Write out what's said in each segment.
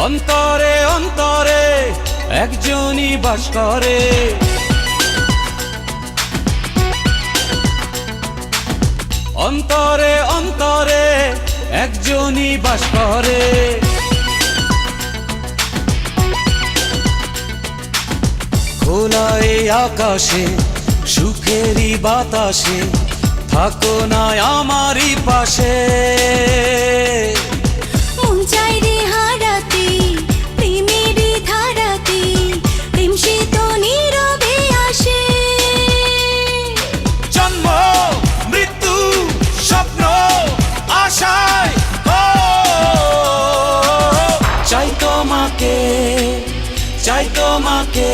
অন্তরে অন্তরে একজনই বাস করে। অন্তরে অন্তরে একজনই বাস করে। খোলা এই আকাশে সুখেরই বাতাসে থাকো না আমারই পাশে। মন চাই রে হারাতে প্রেমেরই ধারাতে, প্রেম সে তো নীরবে আসে। জন্ম মৃত্যু স্বপ্ন আশায় চাই তোমাকে, চাই তোমাকে,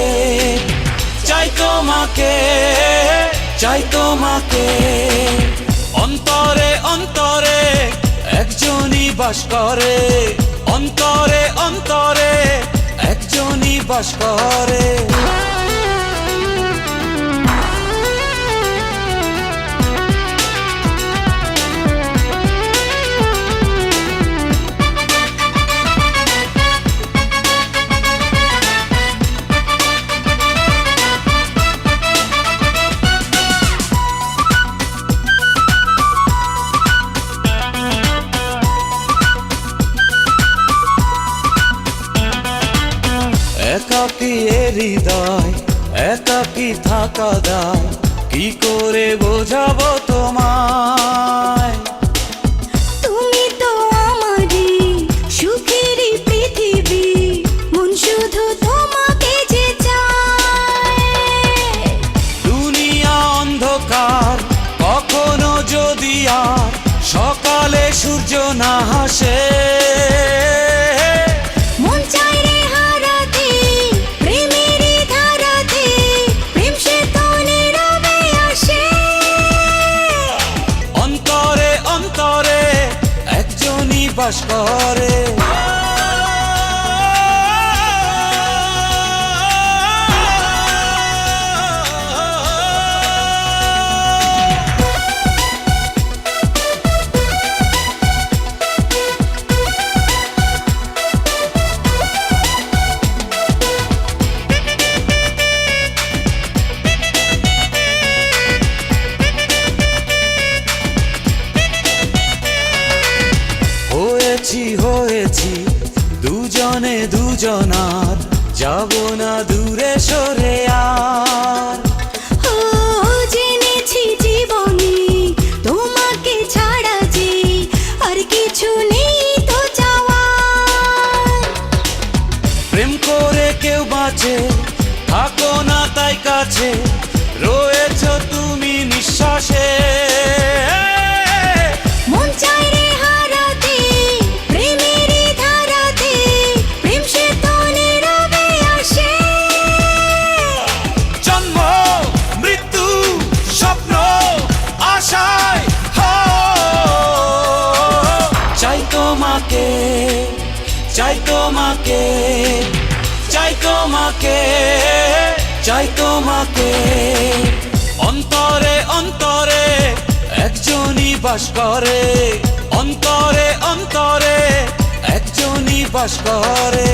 চাই তোমাকে, চাই তোমাকে। অন্তরে অন্তরে একজনই বাস করে। অন্তরে অন্তরে একজনই বাস করে। একাকী হৃদয় একাকী থাকা দায়, কি করে বোঝাবো তোমায়। তুমি তো আমারই সুখেরই পৃথিবী, মন শুধু তোমাকে যে চায়। দুনিয়া অন্ধকার কখনো যদি আর সকালে সূর্য না হাসে। মন চাই রে হারাতে প্রেমেরই ধারাতে, প্রেম সে তো নীরবে আসে। অন্তরে অন্তরে একজনই বাস করে। হয়েছি দুজনে দুজনার, যাব না দূরে সরে আর। ও জেনেছি জীবনে তোমাকে ছাড়া যে আর কিছু নেই তো চাওয়ার। প্রেম করে কেউ বাঁচে থাকো না তাই কাছে, রয়েছ তুমি নিঃশ্বাসে। মন চাই রে হারাতে প্রেমেরই ধারাতে, প্রেম সে তো নীরবে আসে। জন্ম মৃত্যু স্বপ্ন আশায় চাই তোমাকে, চাই তোমাকে, চাই তোমাকে, চাই তোমাকে। অন্তরে অন্তরে একজনই বাস করে। অন্তরে অন্তরে একজনই বাস করে।